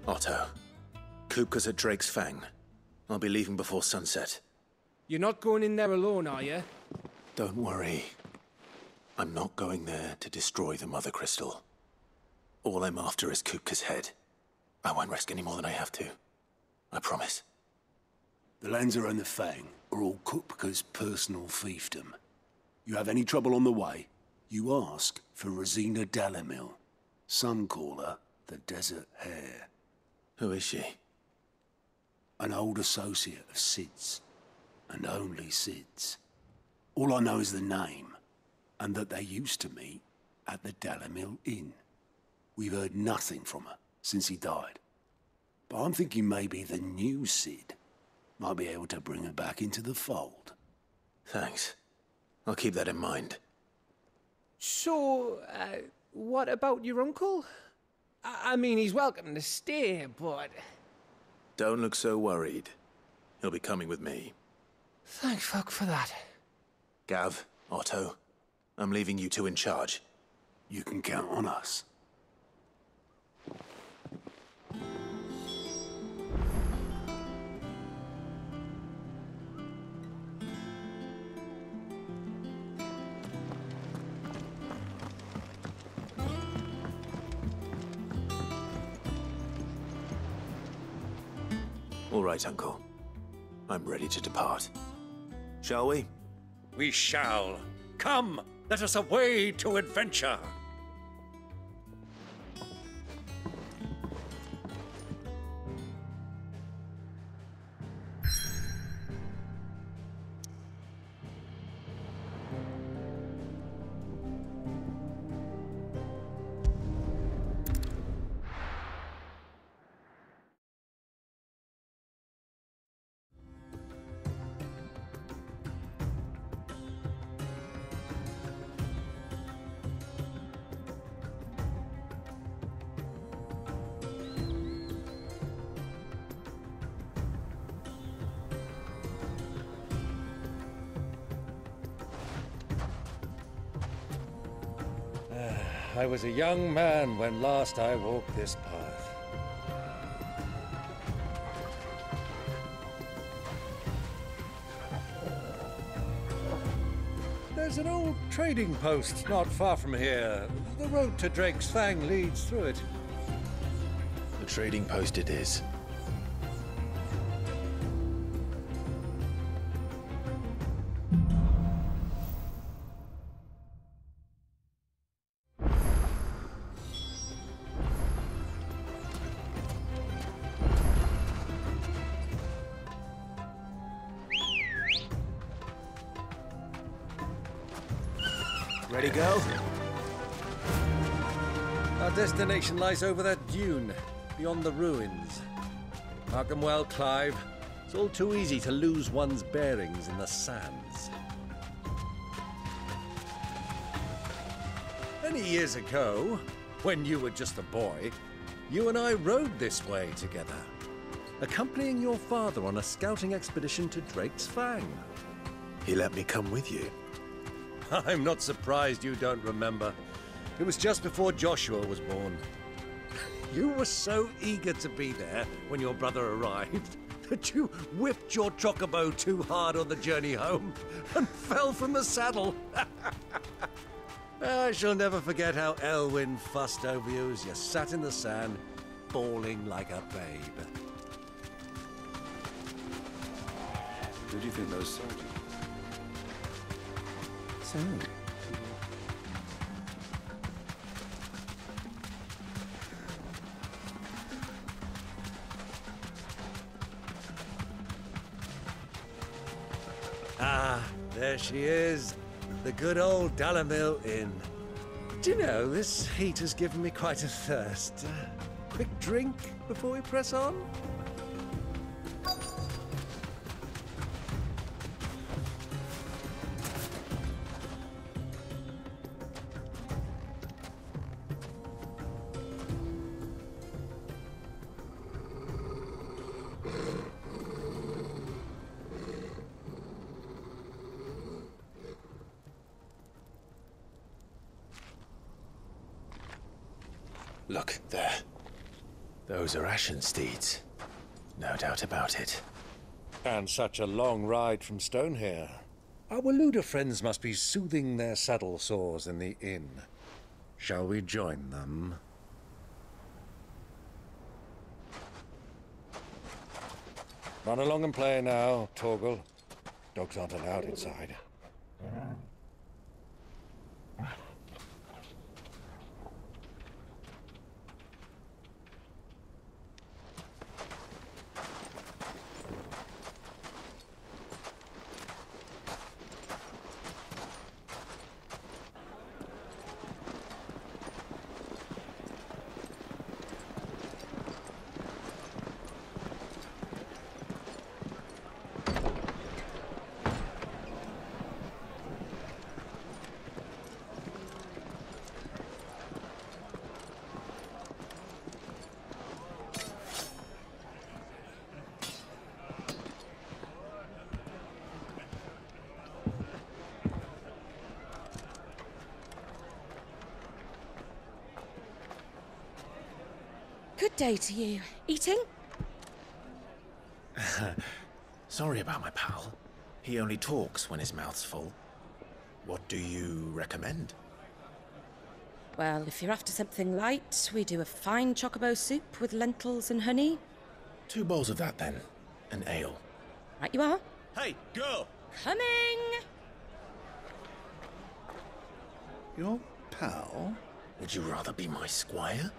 Otto. Kupka's at Drake's Fang. I'll be leaving before sunset. You're not going in there alone, are you? Don't worry. I'm not going there to destroy the Mother Crystal. All I'm after is Kupka's head. I won't risk any more than I have to. I promise. The Lancer and the Fang are all Kupka's personal fiefdom. You have any trouble on the way, you ask for Rosina Dalamil. Some call her the Desert Hare. Who is she? An old associate of Sid's. And only Sid's. All I know is the name, and that they used to meet at the Dalamil Inn. We've heard nothing from her since he died. But I'm thinking maybe the new Sid might be able to bring her back into the fold. Thanks. I'll keep that in mind. So, what about your uncle? I mean, he's welcome to stay, but... Don't look so worried. He'll be coming with me. Thank fuck for that. Gav, Otto, I'm leaving you two in charge. You can count on us. All right, Uncle. I'm ready to depart. Shall we? We shall. Come, let us away to adventure. I was a young man when last I walked this path. There's an old trading post not far from here. The road to Drake's Fang leads through it. The trading post it is. Ready, go? Our destination lies over that dune, beyond the ruins. Mark them well, Clive. It's all too easy to lose one's bearings in the sands. Many years ago, when you were just a boy, you and I rode this way together, accompanying your father on a scouting expedition to Drake's Fang. He let me come with you. I'm not surprised you don't remember. It was just before Joshua was born. You were so eager to be there when your brother arrived that you whipped your chocobo too hard on the journey home and fell from the saddle. I shall never forget how Elwyn fussed over you as you sat in the sand, bawling like a babe. Who do you think those soldiers? So... Ah, there she is. The good old Dalamil Inn. Do you know, this heat has given me quite a thirst. Quick drink before we press on? Look, there. Those are ashen steeds. No doubt about it. And such a long ride from Stonehere. Our Luda friends must be soothing their saddle sores in the inn. Shall we join them? Run along and play now, Torgal. Dogs aren't allowed inside. Good day to you. Eating? Sorry about my pal. He only talks when his mouth's full. What do you recommend? Well, if you're after something light, we do a fine chocobo soup with lentils and honey. 2 bowls of that, then. An ale. Right you are. Hey, girl! Coming! Your pal? Would you rather be my squire?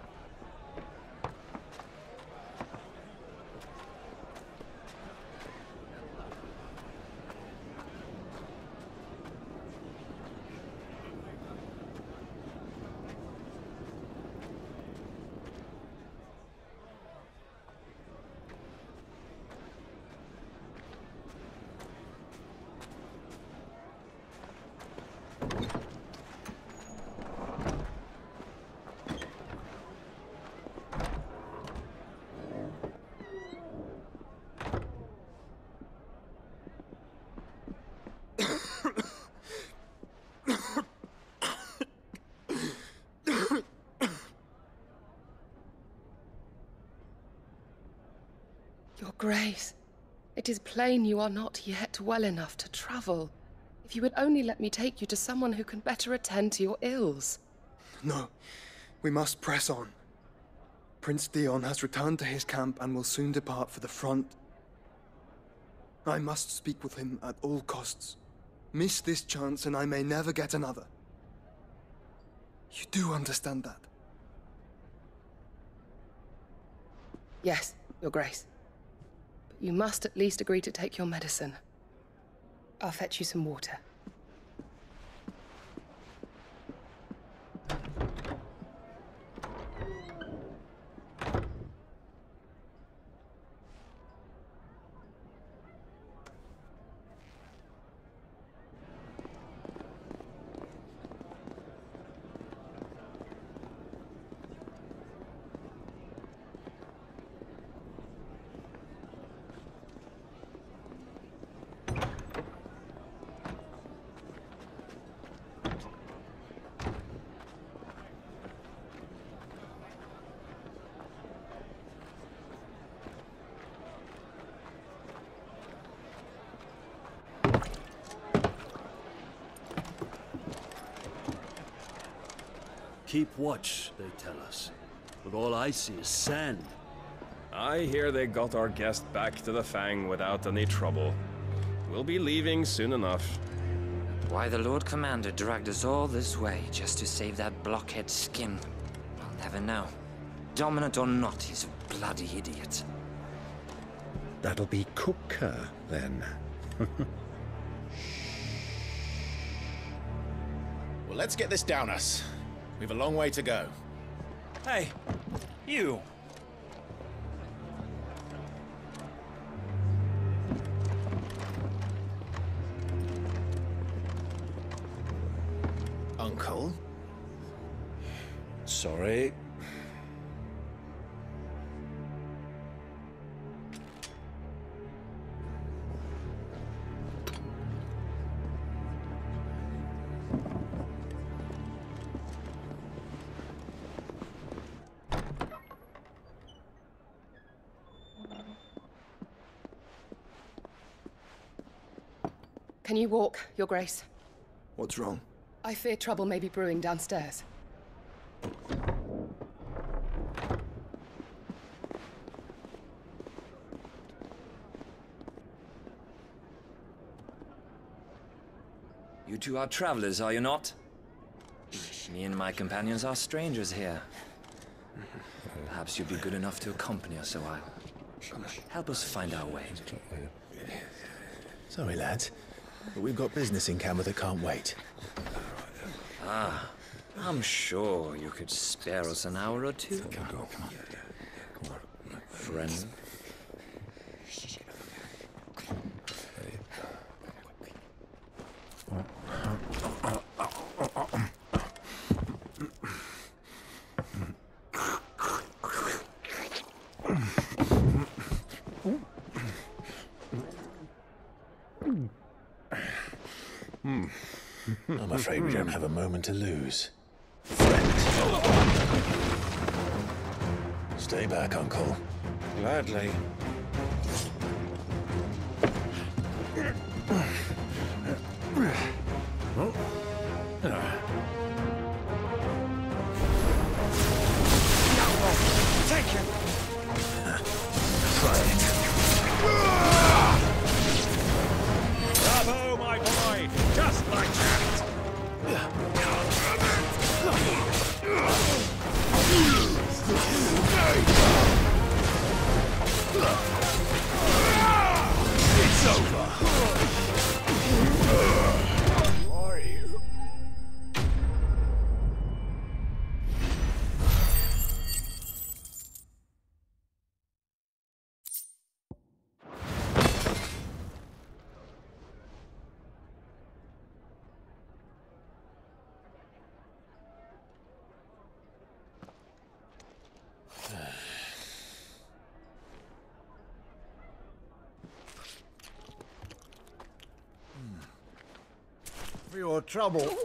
Your Grace, it is plain you are not yet well enough to travel. If you would only let me take you to someone who can better attend to your ills. No, we must press on. Prince Theon has returned to his camp and will soon depart for the front. I must speak with him at all costs. Miss this chance and I may never get another. You do understand that? Yes, Your Grace. But you must at least agree to take your medicine. I'll fetch you some water. Keep watch, they tell us. But all I see is sand. I hear they got our guest back to the Fang without any trouble. We'll be leaving soon enough. Why the Lord Commander dragged us all this way just to save that blockhead's skin, I'll never know. Dominant or not, he's a bloody idiot. That'll be Cooker, then. Well, let's get this down us. We've a long way to go. Hey, you! Uncle? Sorry. Can you walk, Your Grace? What's wrong? I fear trouble may be brewing downstairs. You two are travelers, are you not? Me and my companions are strangers here. Perhaps you'd be good enough to accompany us a while. Help us find our way. Sorry, lads, but we've got business in camera that can't wait. Ah, I'm sure you could spare us an hour or two. Friend. I'm afraid we don't have a moment to lose. Friend. Stay back, Uncle. Gladly. Take it! Try it. Bravo, my boy! Just like that! It's over. Who are you? For your trouble.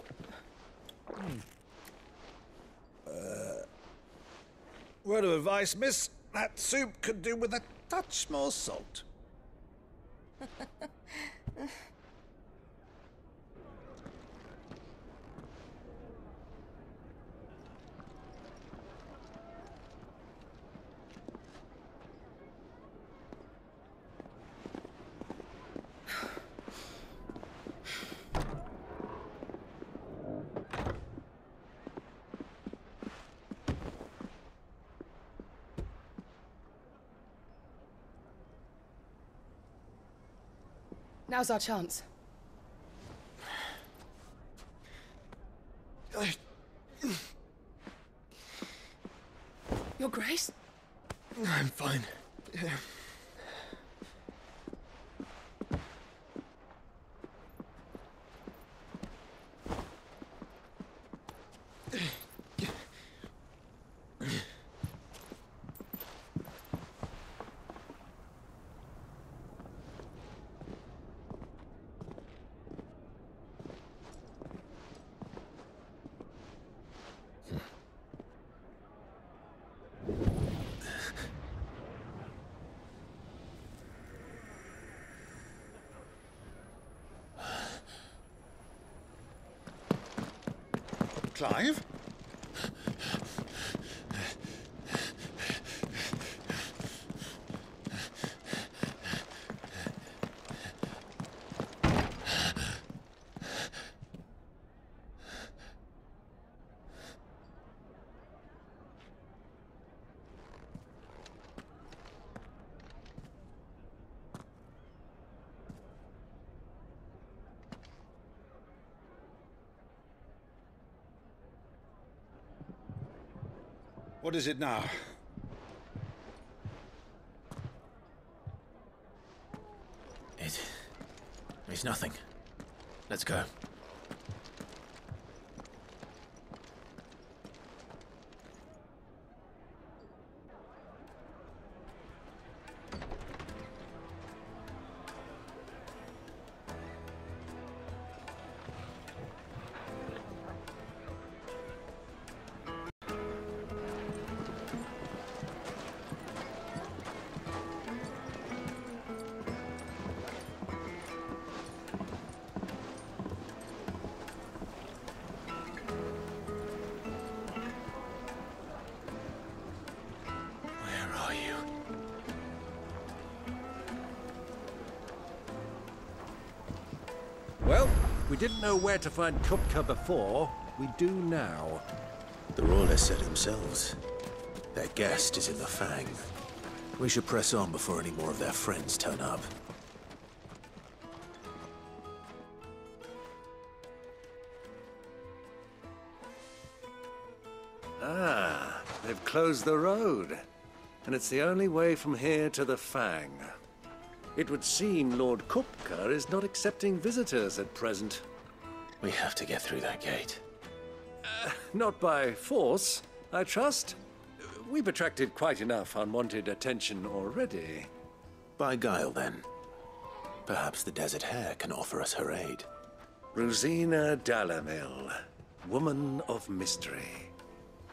Word of advice, miss. That soup could do with a touch more salt. Now's our chance. Your Grace? I'm fine. Clive? What is it now? It's nothing. Let's go. Well, we didn't know where to find Kupka before. We do now. The royalists said themselves. Their guest is in the Fang. We should press on before any more of their friends turn up. Ah, they've closed the road. And it's the only way from here to the Fang. It would seem Lord Kupka is not accepting visitors at present. We have to get through that gate. Not by force, I trust. We've attracted quite enough unwanted attention already. By guile, then. Perhaps the Desert Hare can offer us her aid. Rosina Dalamil, woman of mystery.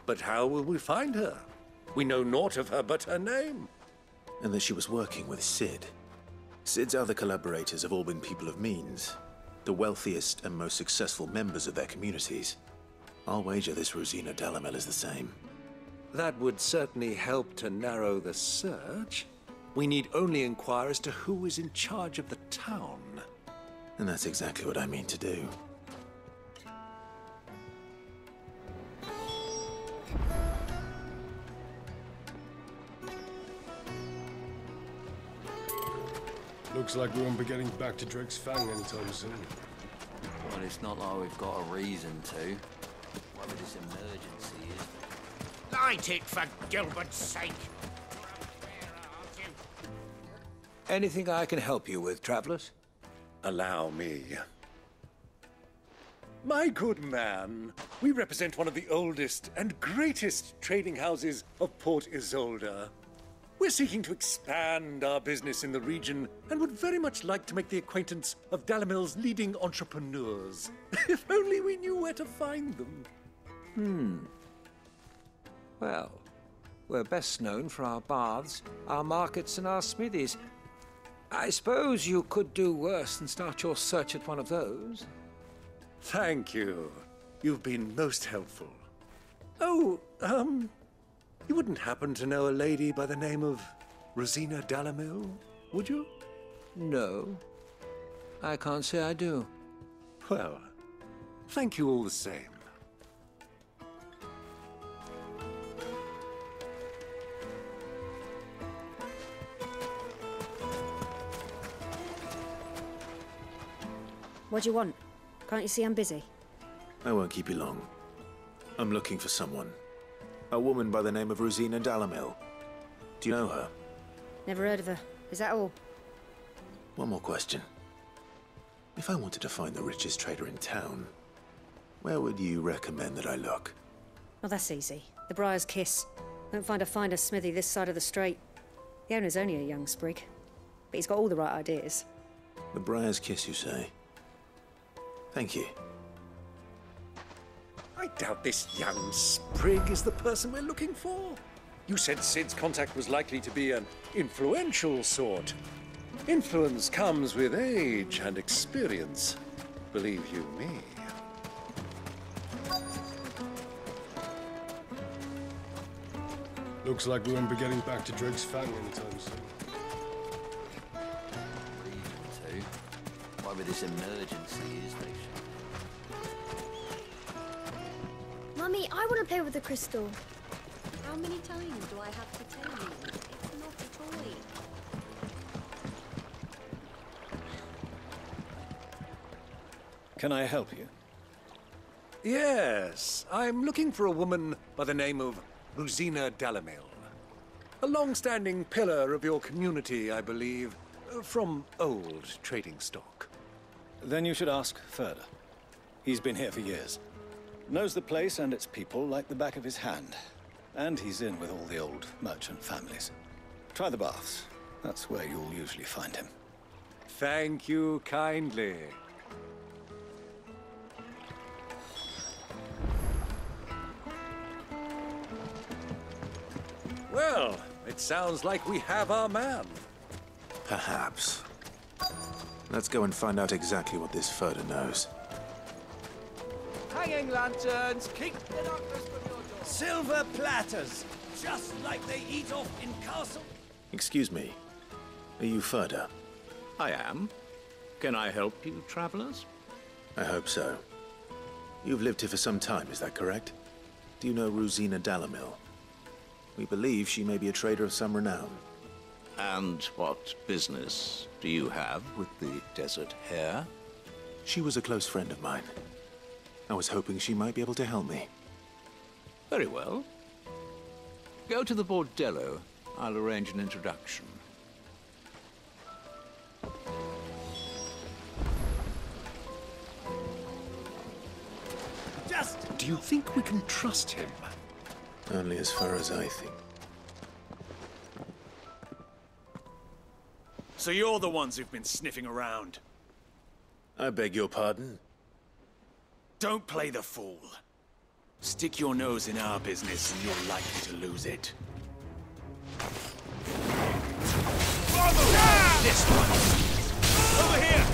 But how will we find her? We know naught of her but her name. And that she was working with Sid. Sid's other collaborators have all been people of means, the wealthiest and most successful members of their communities. I'll wager this Rosina Dalamil is the same. That would certainly help to narrow the search. We need only inquire as to who is in charge of the town. And that's exactly what I mean to do. Looks like we won't be getting back to Drake's Fang anytime soon. Well, it's not like we've got a reason to. Whatever this emergency is. Light it, for Gilbert's sake! Anything I can help you with, travelers? Allow me. My good man, we represent one of the oldest and greatest trading houses of Port Isolde. We're seeking to expand our business in the region and would very much like to make the acquaintance of Dalamil's leading entrepreneurs. If only we knew where to find them. Well, we're best known for our baths, our markets, and our smithies. I suppose you could do worse than start your search at one of those. Thank you. You've been most helpful. Oh, you wouldn't happen to know a lady by the name of Rosina Dalamil, would you? No, I can't say I do. Well, thank you all the same. What do you want? Can't you see I'm busy? I won't keep you long. I'm looking for someone. A woman by the name of Rosina Dalamil. Do you know her? Never heard of her. Is that all? One more question. If I wanted to find the richest trader in town, where would you recommend that I look? Well, that's easy. The Briar's Kiss. Won't find a finer smithy this side of the strait. The owner's only a young sprig, but he's got all the right ideas. The Briar's Kiss, you say? Thank you. I doubt this young sprig is the person we're looking for. You said Sid's contact was likely to be an influential sort. Influence comes with age and experience, believe you me. Looks like we won't be getting back to Drake's Fang anytime soon. Reason to. Whatever this emergency is, they Mummy, I want to play with the crystal. How many times do I have to tell you? It's not a toy. Can I help you? Yes, I'm looking for a woman by the name of Rosina Dalamil. A long-standing pillar of your community, I believe, from old trading stock. Then you should ask Ferda. He's been here for years. Knows the place and its people like the back of his hand. And he's in with all the old merchant families. Try the baths. That's where you'll usually find him. Thank you kindly. Well, it sounds like we have our man. Perhaps. Let's go and find out exactly what this Ferda knows. Hanging lanterns, keep the darkness from your door. Silver platters, just like they eat off in castle. Excuse me. Are you Ferda? I am. Can I help you, travelers? I hope so. You've lived here for some time, is that correct? Do you know Rosina Dalamil? We believe she may be a trader of some renown. And what business do you have with the Desert Hare? She was a close friend of mine. I was hoping she might be able to help me. Very well. Go to the bordello. I'll arrange an introduction. Do you think we can trust him? Only as far as I think. So you're the ones who've been sniffing around? I beg your pardon? Don't play the fool. Stick your nose in our business and you're likely to lose it. This one! Over here!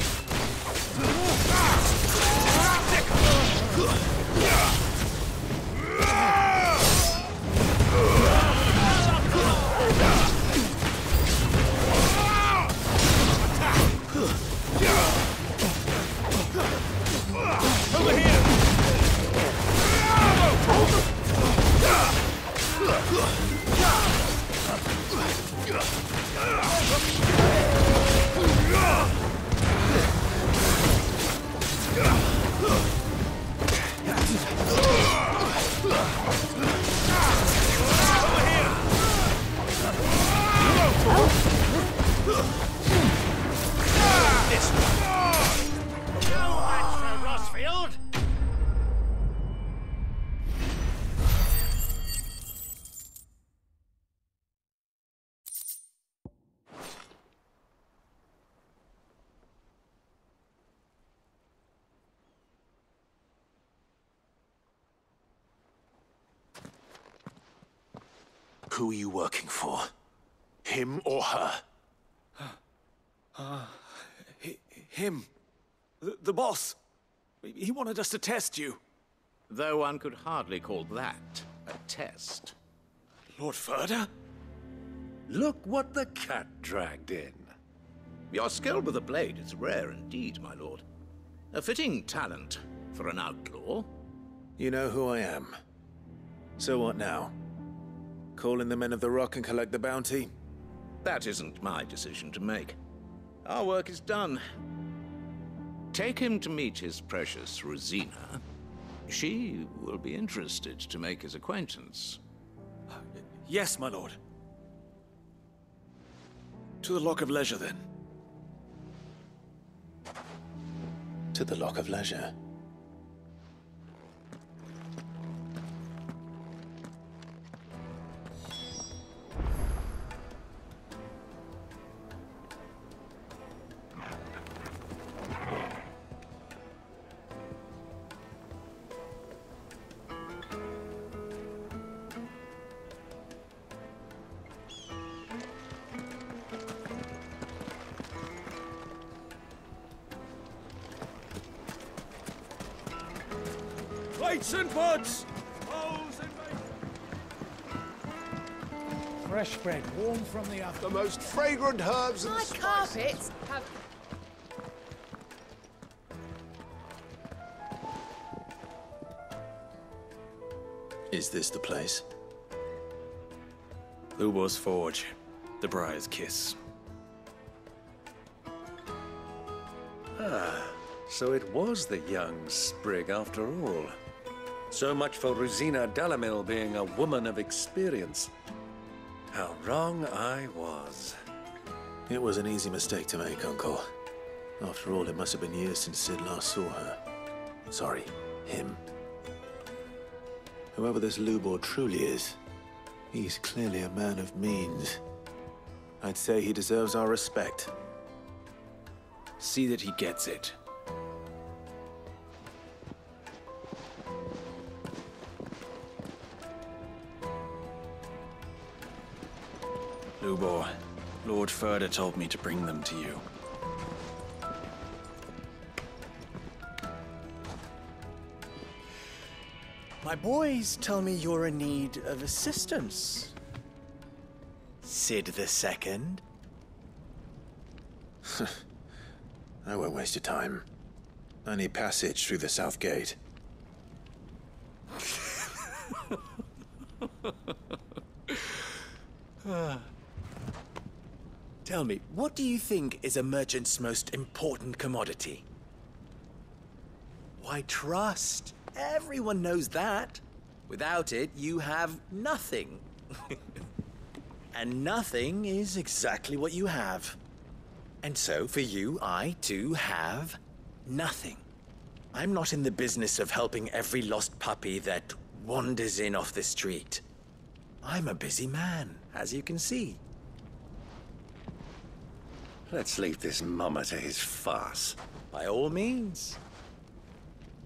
Over here! Who are you working for? Him or her? Him. The boss. He wanted us to test you. Though one could hardly call that a test. Lord Ferda? Look what the cat dragged in. Your skill with the blade is rare indeed, my lord. A fitting talent for an outlaw. You know who I am. So what now? Call in the Men of the Rock and collect the bounty? That isn't my decision to make. Our work is done. Take him to meet his precious Rosina. She will be interested to make his acquaintance. Yes, my lord. To the Lock of Leisure, then. To the Lock of Leisure. Plates and pots! Fresh bread, warm from the oven. The most fragrant herbs and My spices. carpets have... Is this the place? Lubor's Forge. The Briar's Kiss. Ah, so it was the young sprig after all. So much for Rosina Dalamil being a woman of experience. How wrong I was. It was an easy mistake to make, Uncle. After all, it must have been years since Sid last saw her. Sorry, him. Whoever this Lubor truly is, he's clearly a man of means. I'd say he deserves our respect. See that he gets it. Lubor, Lord Ferda told me to bring them to you. My boys tell me you're in need of assistance. Sid the Second? I won't waste your time. I need passage through the south gate. Tell me, what do you think is a merchant's most important commodity? Why, trust. Everyone knows that. Without it, you have nothing. And nothing is exactly what you have. And so, for you, I, too, have nothing. I'm not in the business of helping every lost puppy that wanders in off the street. I'm a busy man, as you can see. Let's leave this mummer to his farce. By all means.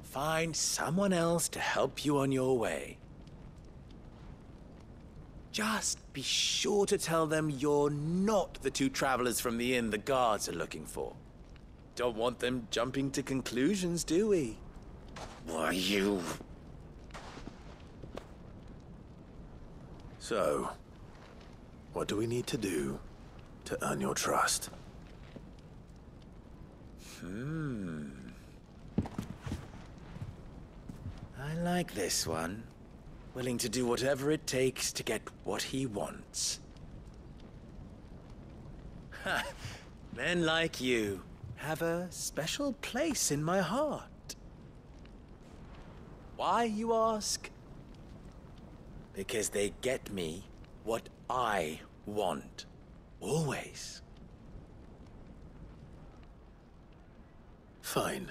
Find someone else to help you on your way. Just be sure to tell them you're not the two travelers from the inn the guards are looking for. Don't want them jumping to conclusions, do we? Why, you... So, what do we need to do to earn your trust? I like this one. Willing to do whatever it takes to get what he wants. Ha! Men like you have a special place in my heart. Why, you ask? Because they get me what I want. Always. Fine.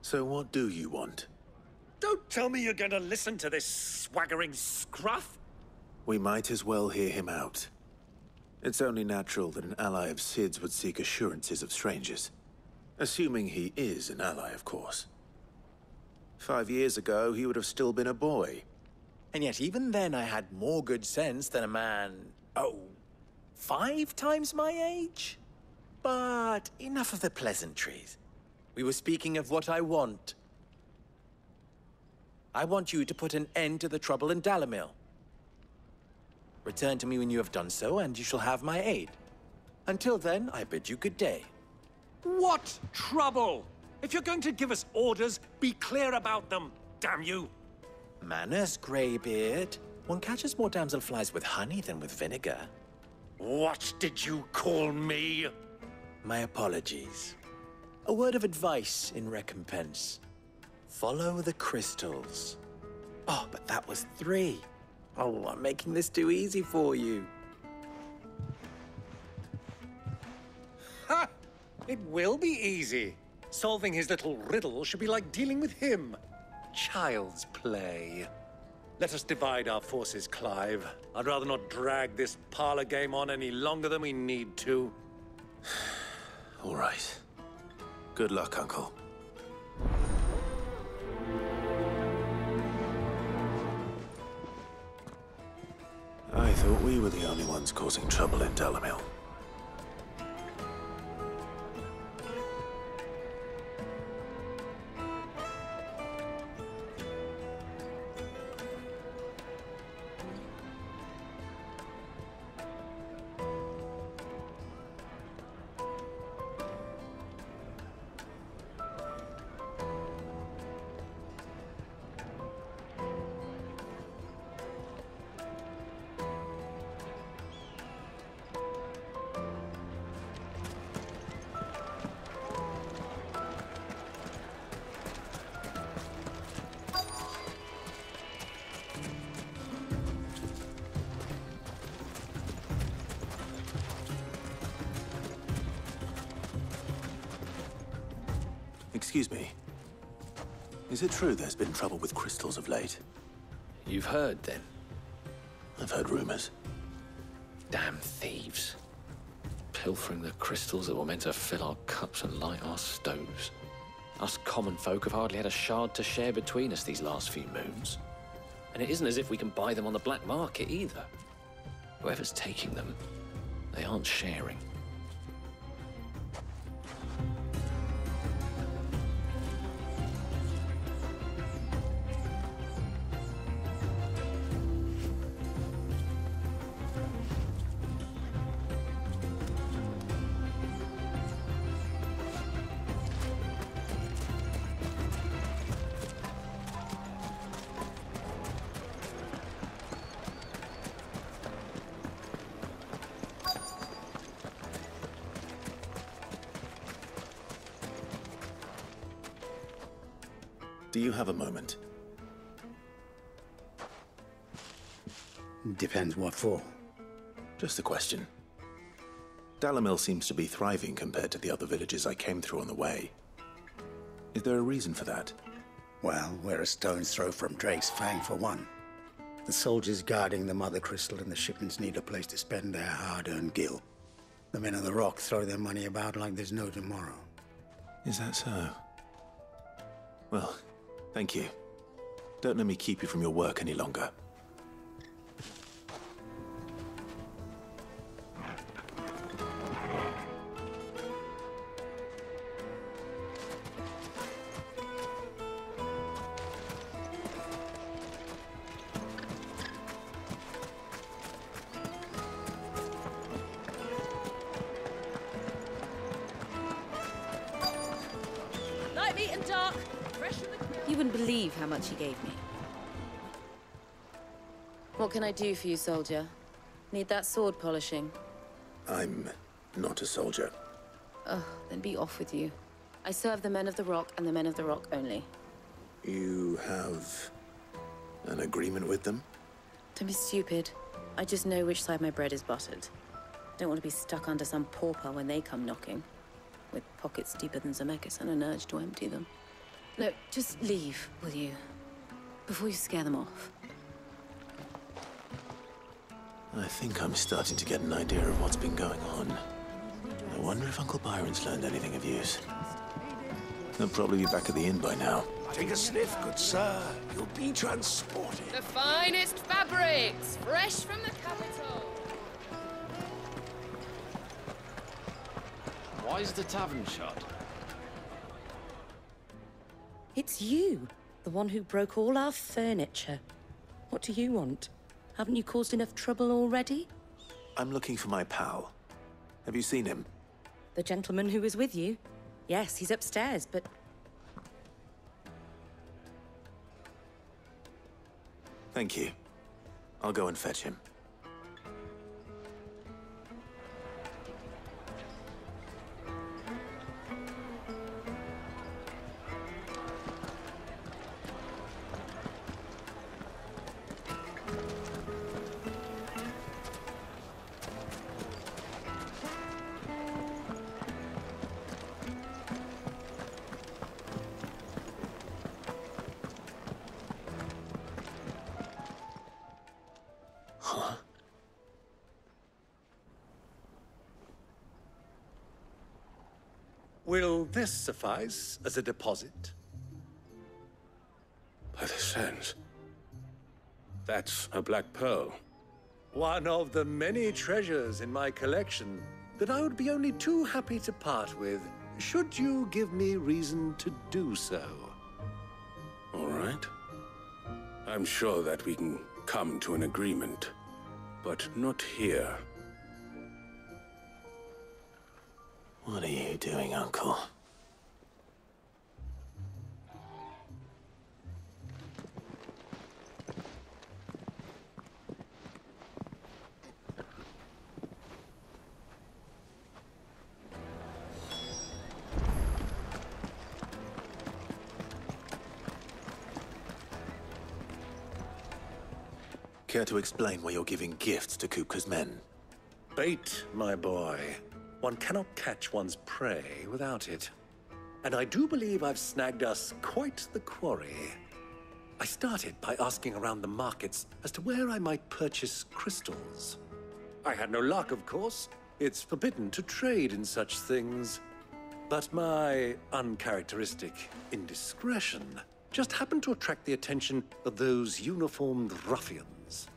So what do you want? Don't tell me you're going to listen to this swaggering scruff! We might as well hear him out. It's only natural that an ally of Sid's would seek assurances of strangers. Assuming he is an ally, of course. 5 years ago, he would have still been a boy. And yet even then I had more good sense than a man, 5 times my age? But enough of the pleasantries. We were speaking of what I want. I want you to put an end to the trouble in Dalamil. Return to me when you have done so, and you shall have my aid. Until then, I bid you good day. What trouble? If you're going to give us orders, be clear about them, damn you! Manners, Greybeard. One catches more damselflies with honey than with vinegar. What did you call me? My apologies. A word of advice in recompense. Follow the crystals. Oh, but that was 3. Oh, I'm making this too easy for you. Ha! It will be easy. Solving his little riddle should be like dealing with him. Child's play. Let us divide our forces, Clive. I'd rather not drag this parlor game on any longer than we need to. All right. Good luck, Uncle. I thought we were the only ones causing trouble in Dalamil. Excuse me. Is it true there's been trouble with crystals of late? You've heard, then? I've heard rumors. Damn thieves. Pilfering the crystals that were meant to fill our cups and light our stoves. Us common folk have hardly had a shard to share between us these last few moons. And it isn't as if we can buy them on the black market, either. Whoever's taking them, they aren't sharing. Do you have a moment? Depends what for. Just a question. Dalamil seems to be thriving compared to the other villages I came through on the way. Is there a reason for that? Well, we're a stone's throw from Drake's Fang for one. The soldiers guarding the Mother Crystal and the shipments need a place to spend their hard-earned gil. The men of the Rock throw their money about like there's no tomorrow. Is that so? Well, thank you. Don't let me keep you from your work any longer. Light, meat, and dark. Fresh from the grill. You wouldn't believe how much he gave me. What can I do for you, soldier? Need that sword polishing? I'm not a soldier. Ugh, then be off with you. I serve the men of the Rock and the men of the Rock only. You have an agreement with them? Don't be stupid. I just know which side my bread is buttered. Don't want to be stuck under some pauper when they come knocking. With pockets deeper than Zemeckis and an urge to empty them. Look, just leave, will you? Before you scare them off. I think I'm starting to get an idea of what's been going on. I wonder if Uncle Byron's learned anything of use. They'll probably be back at the inn by now. Take a sniff, good sir. You'll be transported. The finest fabrics, fresh from the capital. Why is the tavern shut? It's you, the one who broke all our furniture. What do you want? Haven't you caused enough trouble already? I'm looking for my pal. Have you seen him? The gentleman who was with you? Yes, he's upstairs, but... Thank you. I'll go and fetch him. Will this suffice as a deposit? By the sands. That's a black pearl. One of the many treasures in my collection that I would be only too happy to part with, should you give me reason to do so. All right. I'm sure that we can come to an agreement, but not here. What are you doing, Uncle? Care to explain why you're giving gifts to Kupka's men? Bait, my boy. One cannot catch one's prey without it. And I do believe I've snagged us quite the quarry. I started by asking around the markets as to where I might purchase crystals. I had no luck, of course. It's forbidden to trade in such things. But my uncharacteristic indiscretion just happened to attract the attention of those uniformed ruffians.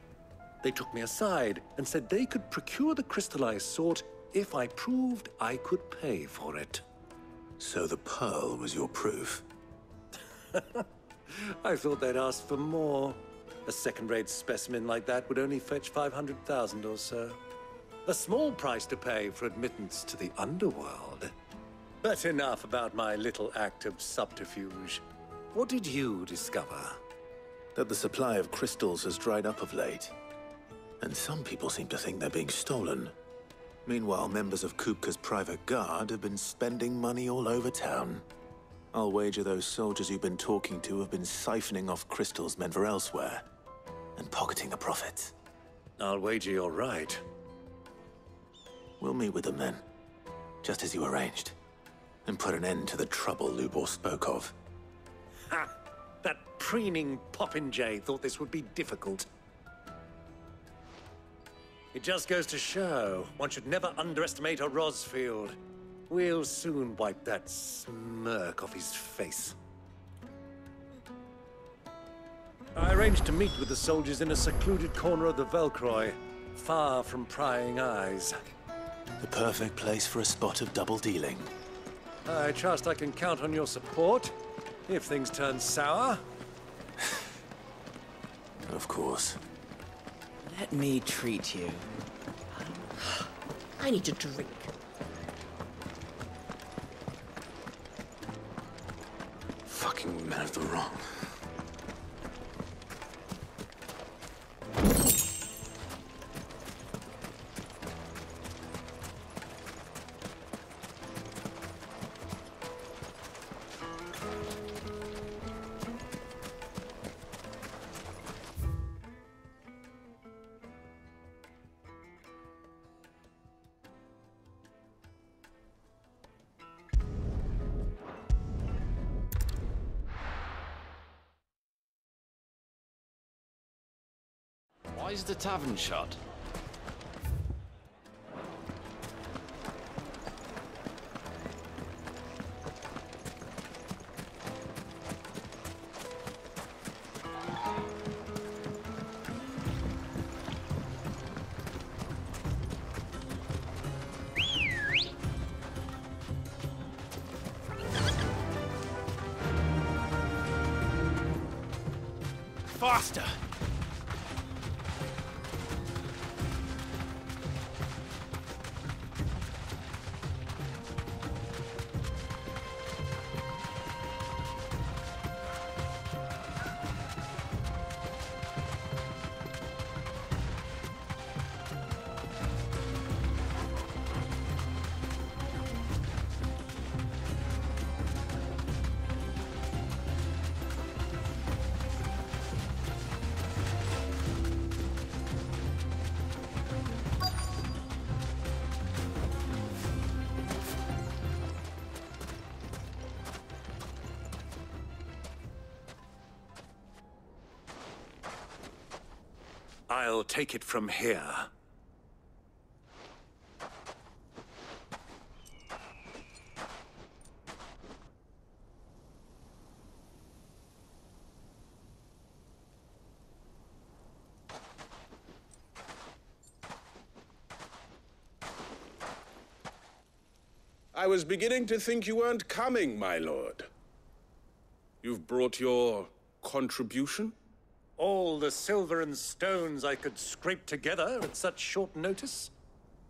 They took me aside and said they could procure the crystal I sought if I proved I could pay for it. So the pearl was your proof? I thought they'd ask for more. A second-rate specimen like that would only fetch 500,000 or so. A small price to pay for admittance to the underworld. But enough about my little act of subterfuge. What did you discover? That the supply of crystals has dried up of late. And some people seem to think they're being stolen. Meanwhile, members of Kupka's private guard have been spending money all over town. I'll wager those soldiers you've been talking to have been siphoning off crystals meant for elsewhere, and pocketing the profits. I'll wager you're right. We'll meet with them then, just as you arranged, and put an end to the trouble Lubor spoke of. Ha! That preening popinjay thought this would be difficult. It just goes to show one should never underestimate a Rosfield. We'll soon wipe that smirk off his face. I arranged to meet with the soldiers in a secluded corner of the Velcroy, far from prying eyes. The perfect place for a spot of double dealing. I trust I can count on your support, if things turn sour. Of course. Let me treat you. I need a drink. Fucking men of the wrong. Why is the tavern shut? Faster! I'll take it from here. I was beginning to think you weren't coming, my lord. You've brought your contribution? All the silver and stones I could scrape together at such short notice?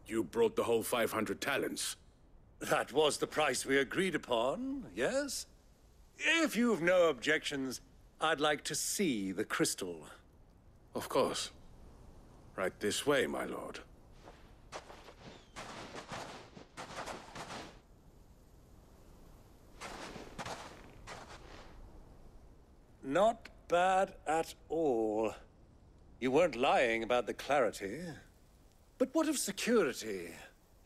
You brought the whole 500 talents. That was the price we agreed upon, yes? If you've no objections, I'd like to see the crystal. Of course. Right this way, my lord. Not bad at all. You weren't lying about the clarity. But what of security?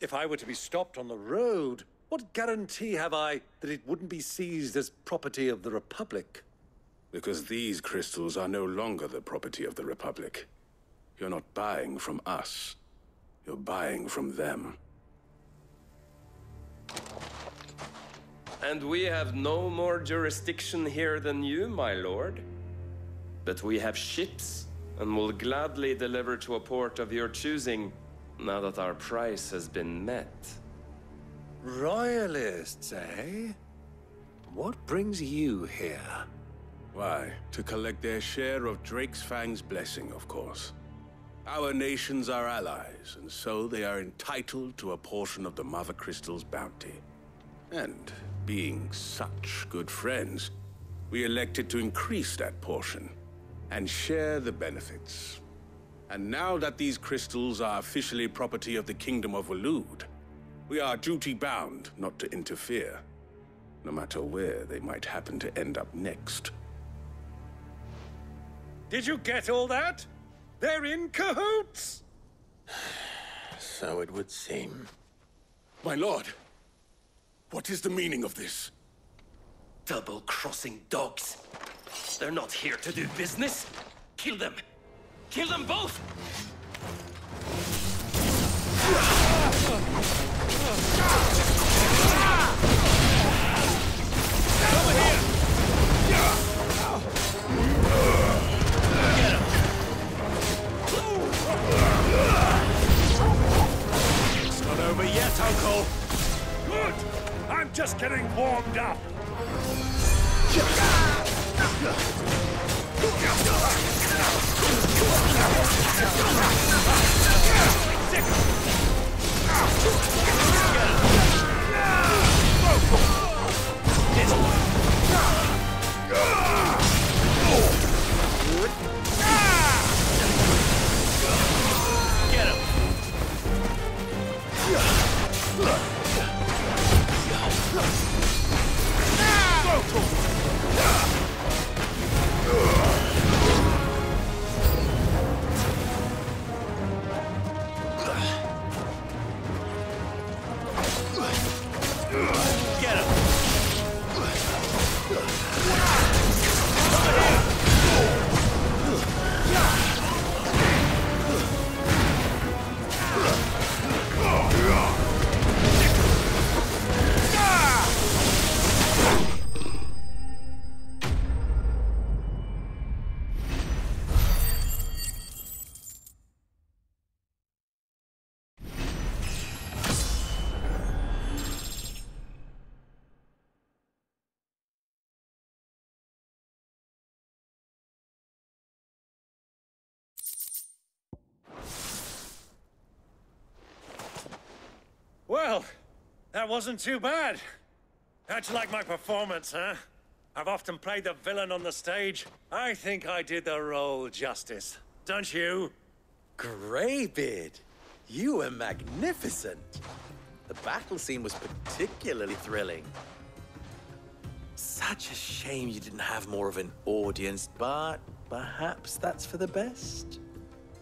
If I were to be stopped on the road, what guarantee have I that it wouldn't be seized as property of the Republic? Because these crystals are no longer the property of the Republic. You're not buying from us. You're buying from them. And we have no more jurisdiction here than you, my lord. But we have ships, and will gladly deliver to a port of your choosing, now that our price has been met. Royalists, eh? What brings you here? Why, to collect their share of Drake's Fang's blessing, of course. Our nations are allies, and so they are entitled to a portion of the Mother Crystal's bounty. And being such good friends, we elected to increase that portion and share the benefits. And now that these crystals are officially property of the Kingdom of Waloed, we are duty-bound not to interfere. no matter where they might happen to end up next. Did you get all that? They're in cahoots! So it would seem. My lord, what is the meaning of this? Double-crossing dogs. They're not here to do business. Kill them. Kill them both! Over here! Get him! It's not over yet, Uncle. Good. I'm just getting warmed up. Get him! Get him! Well, that wasn't too bad. How'd you like my performance, huh? I've often played the villain on the stage. I think I did the role justice. Don't you? Greybeard, you were magnificent. The battle scene was particularly thrilling. Such a shame you didn't have more of an audience, but perhaps that's for the best.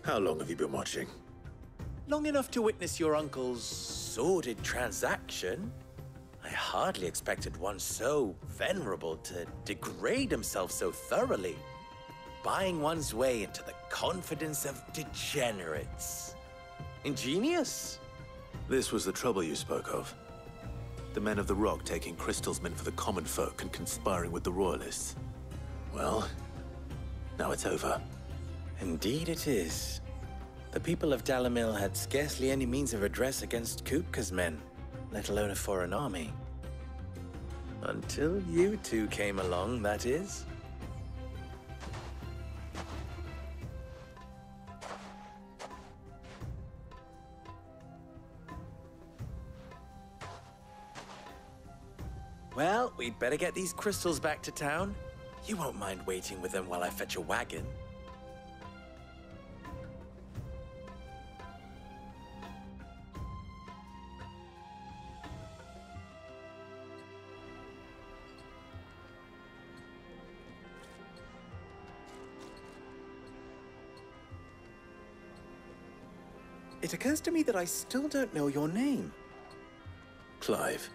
How long have you been watching? Long enough to witness your uncle's sordid transaction. I hardly expected one so venerable to degrade himself so thoroughly, buying one's way into the confidence of degenerates. Ingenious. This was the trouble you spoke of. The men of the Rock taking crystals meant for the common folk and conspiring with the Royalists. Well, now it's over. Indeed it is. The people of Dalamil had scarcely any means of redress against Kupka's men, let alone a foreign army. Until you two came along, that is. Well, we'd better get these crystals back to town. You won't mind waiting with them while I fetch a wagon. It occurs to me that I still don't know your name. Clive.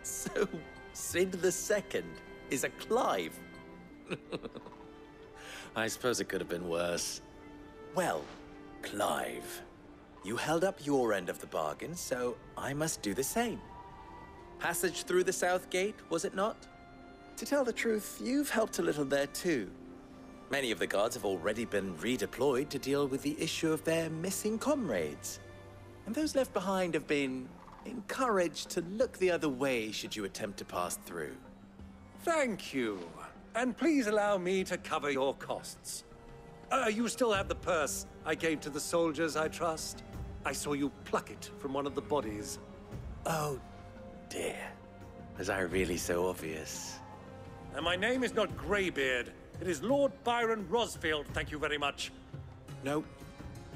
So, Sid the Second is a Clive. I suppose it could have been worse. Well, Clive, you held up your end of the bargain, so I must do the same. Passage through the South Gate, was it not? To tell the truth, you've helped a little there too. Many of the guards have already been redeployed to deal with the issue of their missing comrades. And those left behind have been encouraged to look the other way should you attempt to pass through. Thank you. And please allow me to cover your costs. You still have the purse I gave to the soldiers, I trust? I saw you pluck it from one of the bodies. Oh, dear. Was I really so obvious? And my name is not Greybeard. It is Lord Byron Rosfield, thank you very much. No,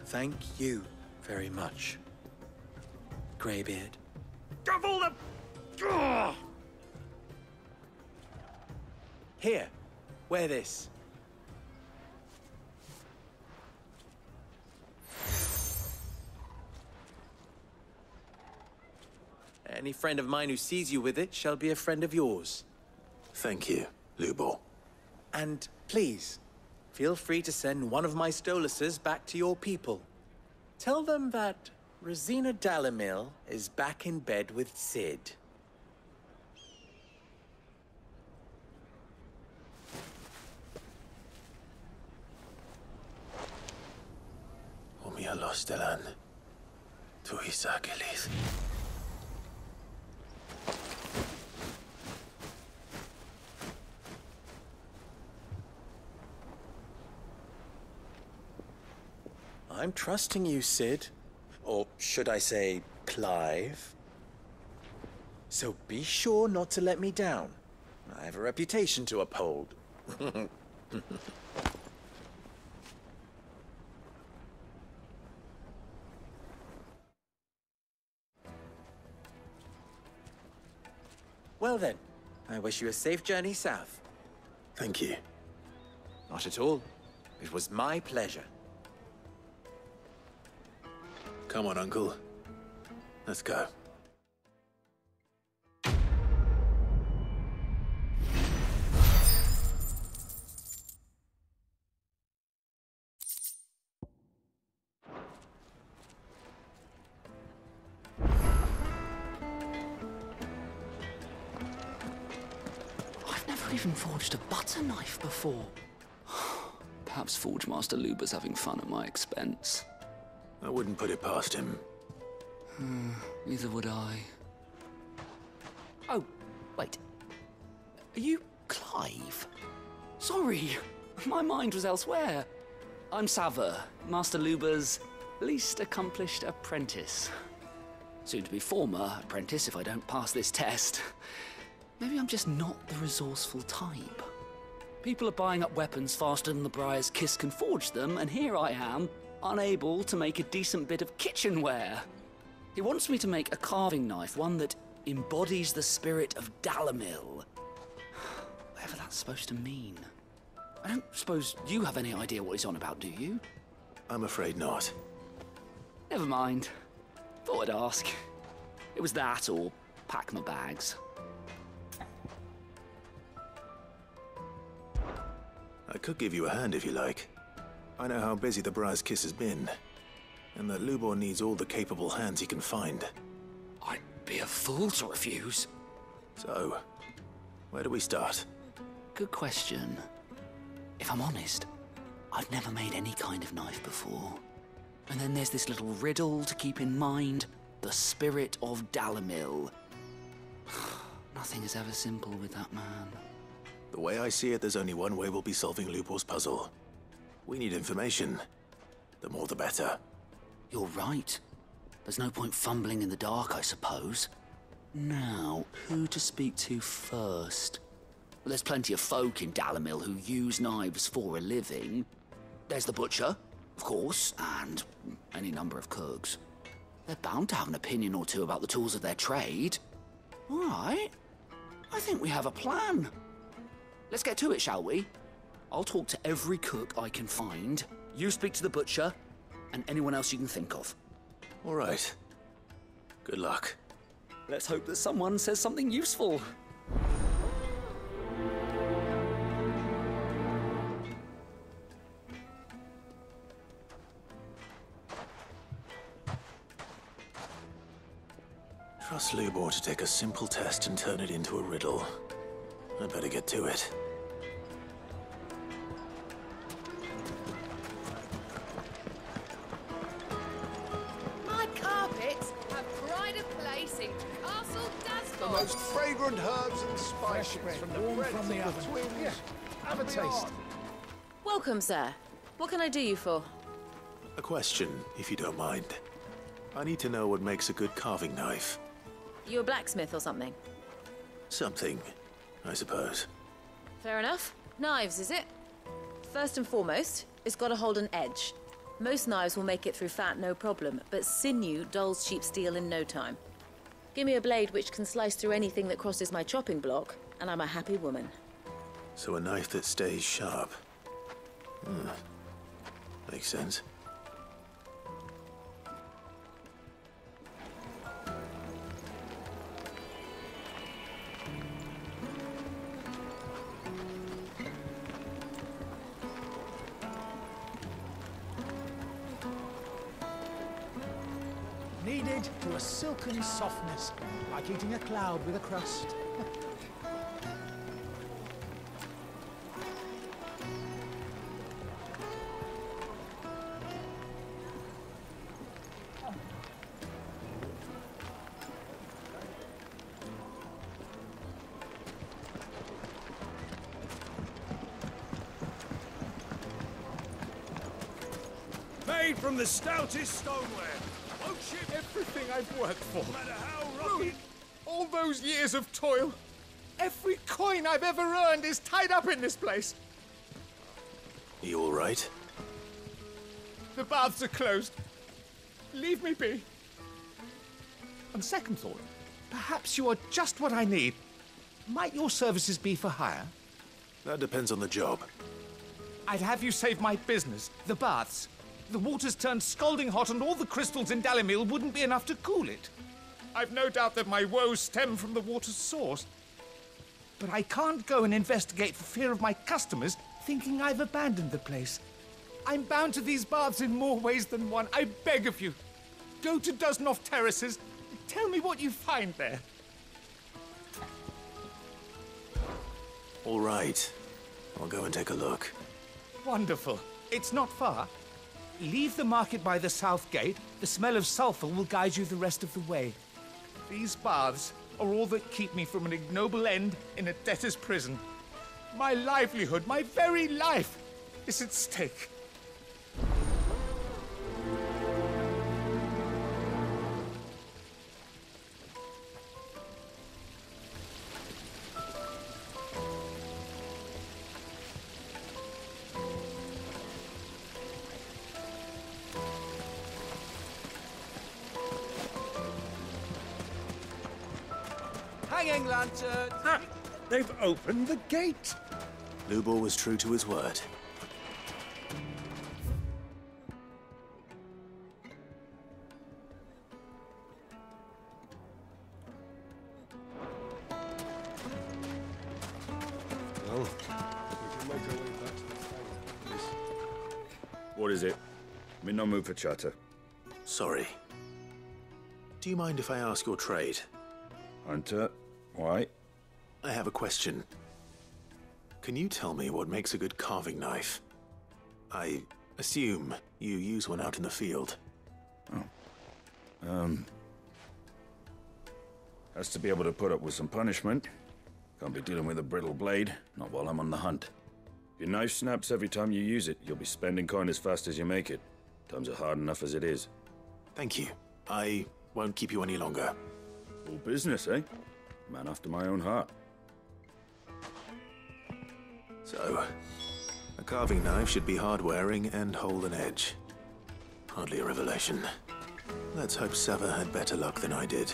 thank you very much, Greybeard. Of all the... Ugh. Here, wear this. Any friend of mine who sees you with it shall be a friend of yours. Thank you, Lubor. And please, feel free to send one of my Stoluses back to your people. Tell them that Rosina Dalamil is back in bed with Sid. Omia los delan. Tu isakelis. I'm trusting you, Sid. Or should I say, Clive? So be sure not to let me down. I have a reputation to uphold. Well then, I wish you a safe journey south. Thank you. Not at all. It was my pleasure. Come on, Uncle. Let's go. I've never even forged a butter knife before. Perhaps Forge Master Luber's having fun at my expense. I wouldn't put it past him. Neither would I. Oh, wait. Are you Clive? Sorry, my mind was elsewhere. I'm Sava, Master Luber's least accomplished apprentice. Soon to be former apprentice if I don't pass this test. Maybe I'm just not the resourceful type. People are buying up weapons faster than the Briar's Kiss can forge them, and here I am, unable to make a decent bit of kitchenware. He wants me to make a carving knife, one that embodies the spirit of Dalamil. Whatever that's supposed to mean. I don't suppose you have any idea what he's on about, do you? I'm afraid not. Never mind. Thought I'd ask. It was that or pack my bags. I could give you a hand if you like. I know how busy the Briar's Kiss has been, and that Lubor needs all the capable hands he can find. I'd be a fool to refuse. So, where do we start? Good question. If I'm honest, I've never made any kind of knife before. And then there's this little riddle to keep in mind, the spirit of Dalamil. Nothing is ever simple with that man. The way I see it, there's only one way we'll be solving Lubor's puzzle. We need information. The more the better. You're right. There's no point fumbling in the dark, I suppose. Now, who to speak to first? Well, there's plenty of folk in Dalamil who use knives for a living. There's the butcher, of course, and any number of cooks. They're bound to have an opinion or two about the tools of their trade. All right. I think we have a plan. Let's get to it, shall we? I'll talk to every cook I can find. You speak to the butcher, and anyone else you can think of. All right. Good luck. Let's hope that someone says something useful. Trust Lubor to take a simple test and turn it into a riddle. I better get to it. My carpets have pride of place in Castle Dasford. The most fragrant herbs and spices from the bread from the oven. Yeah, have a taste. Welcome, sir. What can I do you for? A question, if you don't mind. I need to know what makes a good carving knife. You a blacksmith or something? Something, I suppose. Fair enough. Knives, is it? First and foremost, it's got to hold an edge. Most knives will make it through fat, no problem, but sinew dulls cheap steel in no time. Give me a blade which can slice through anything that crosses my chopping block, and I'm a happy woman. So a knife that stays sharp. Makes sense. Kneaded to a silken softness, like eating a cloud with a crust. Made from the stoutest stoneware. Won't ship Everything I've worked for. no matter how rocky. Ruined. All those years of toil. Every coin I've ever earned is tied up in this place. You all right? The baths are closed. Leave me be. On second thought, perhaps you are just what I need. Might your services be for hire? That depends on the job. I'd have you save my business, the baths. The water's turned scalding hot and all the crystals in Dalimil wouldn't be enough to cool it. I've no doubt that my woes stem from the water's source. But I can't go and investigate for fear of my customers thinking I've abandoned the place. I'm bound to these baths in more ways than one. I beg of you. Go to Dusnoff Terraces. Tell me what you find there. All right. I'll go and take a look. Wonderful. It's not far. Leave the market by the south gate. The smell of sulfur will guide you the rest of the way. These baths are all that keep me from an ignoble end in a debtor's prison. My livelihood, my very life, is at stake. Hanging lantern! Ah, they've opened the gate! Lubor was true to his word. Well, we can make our way back to the fang. What is it? I'm in no mood for chatter. Sorry. Do you mind if I ask your trade? Hunter, why? I have a question. Can you tell me what makes a good carving knife? I assume you use one out in the field. Has to be able to put up with some punishment. Can't be dealing with a brittle blade, not while I'm on the hunt. If your knife snaps every time you use it, you'll be spending coin as fast as you make it. Times are hard enough as it is. Thank you. I won't keep you any longer. All business, eh? Man after my own heart. So, a carving knife should be hard-wearing and hold an edge. Hardly a revelation. Let's hope Sava had better luck than I did.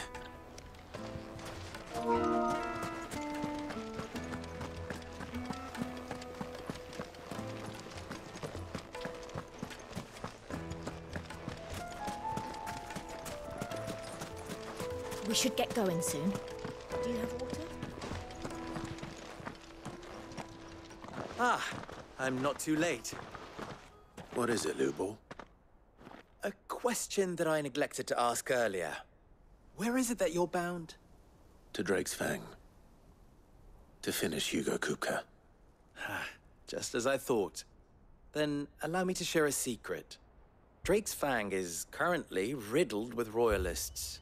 We should get going soon. Do you have water? Ah, I'm not too late. What is it, Lubor? A question that I neglected to ask earlier. Where is it that you're bound? To Drake's Fang. To finish Hugo Kupka. Just as I thought. Then allow me to share a secret. Drake's Fang is currently riddled with royalists.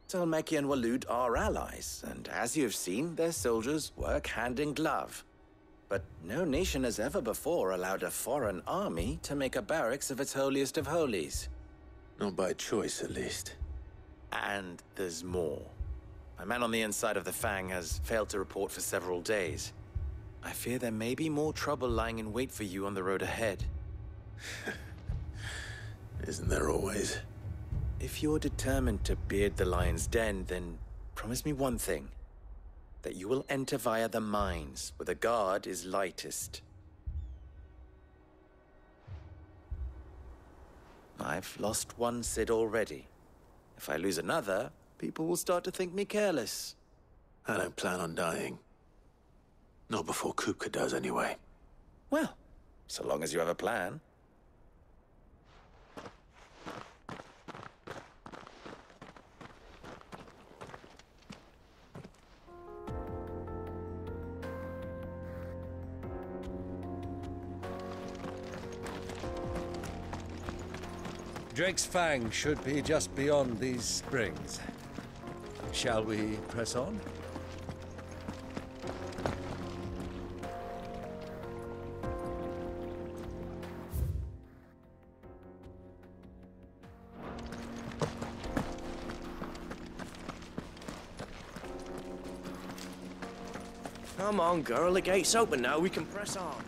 Talmeki and Walud are allies, and as you have seen, their soldiers work hand in glove. But no nation has ever before allowed a foreign army to make a barracks of its holiest of holies. Not by choice, at least. And there's more. My man on the inside of the Fang has failed to report for several days. I fear there may be more trouble lying in wait for you on the road ahead. Isn't there always? If you're determined to beard the lion's den, then promise me one thing. That you will enter via the mines, where the guard is lightest. I've lost one Cid already. If I lose another, people will start to think me careless. I don't plan on dying. Not before Kupka does, anyway. Well, so long as you have a plan. Drake's Fang should be just beyond these springs. Shall we press on? Come on, girl. The gate's open now. We can press on.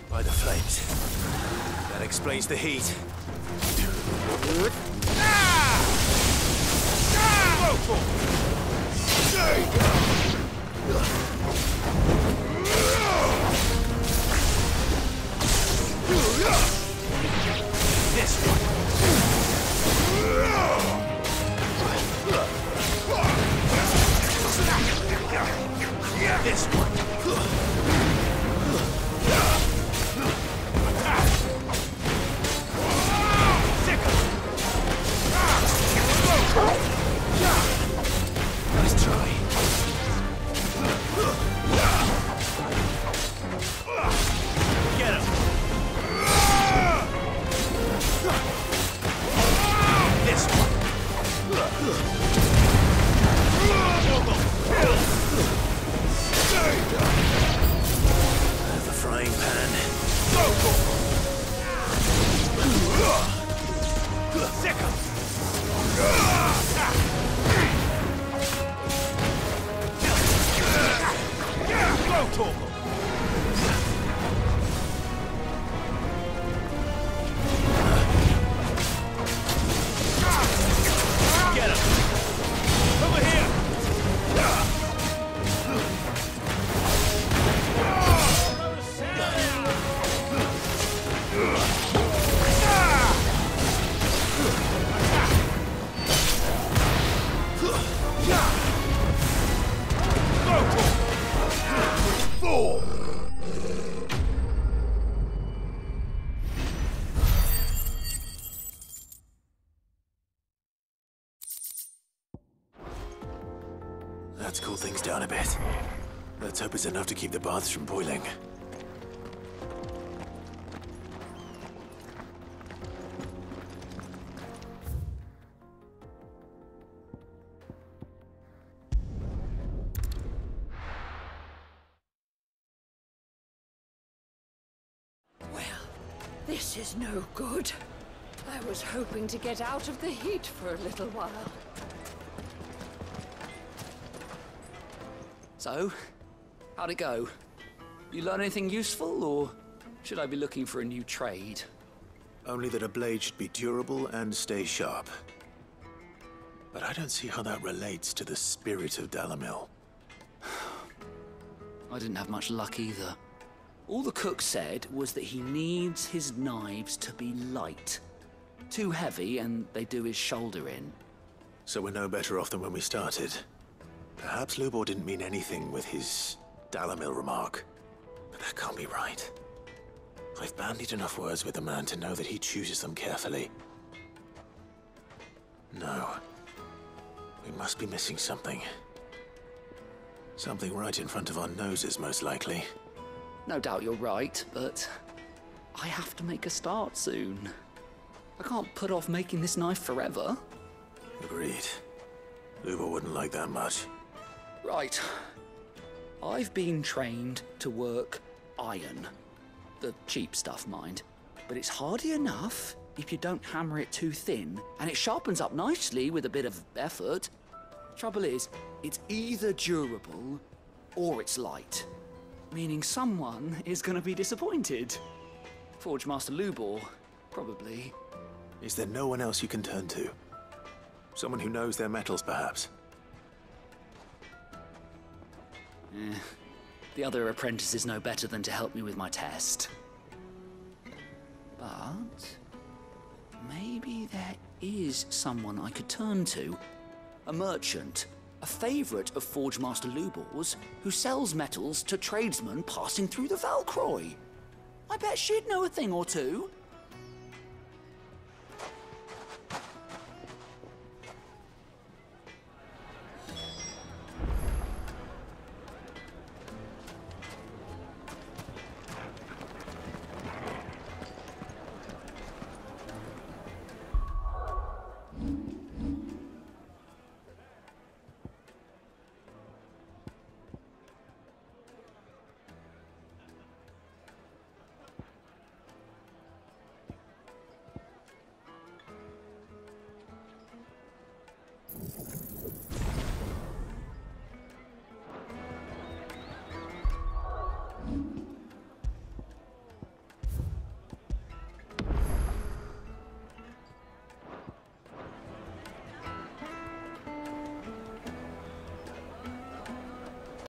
By the flames. That explains the heat. This one. This one. Nice try. Get him. This one. The frying pan. Sick him. Get him! Over here! Let's cool things down a bit. Let's hope it's enough to keep the baths from boiling. This is no good. I was hoping to get out of the heat for a little while. So, how'd it go? You learn anything useful, or should I be looking for a new trade? Only that a blade should be durable and stay sharp. But I don't see how that relates to the spirit of Dalamil. I didn't have much luck either. All the cook said was that he needs his knives to be light. Too heavy and they do his shoulder in. So we're no better off than when we started. Perhaps Lubor didn't mean anything with his Dalamil remark. But that can't be right. I've bandied enough words with the man to know that he chooses them carefully. No. We must be missing something. Something right in front of our noses, most likely. No doubt you're right, but I have to make a start soon. I can't put off making this knife forever. Agreed. Luba wouldn't like that much. Right. I've been trained to work iron. The cheap stuff, mind. But it's hardy enough if you don't hammer it too thin, and it sharpens up nicely with a bit of effort. Trouble is, it's either durable or it's light. Meaning someone is gonna be disappointed. Forge Master Lubor, probably. Is there no one else you can turn to? Someone who knows their metals, perhaps? The other apprentices know better than to help me with my test. But maybe there is someone I could turn to. A merchant, a favorite of Forge Master Lubor's, who sells metals to tradesmen passing through the Valcroy. I bet she'd know a thing or two.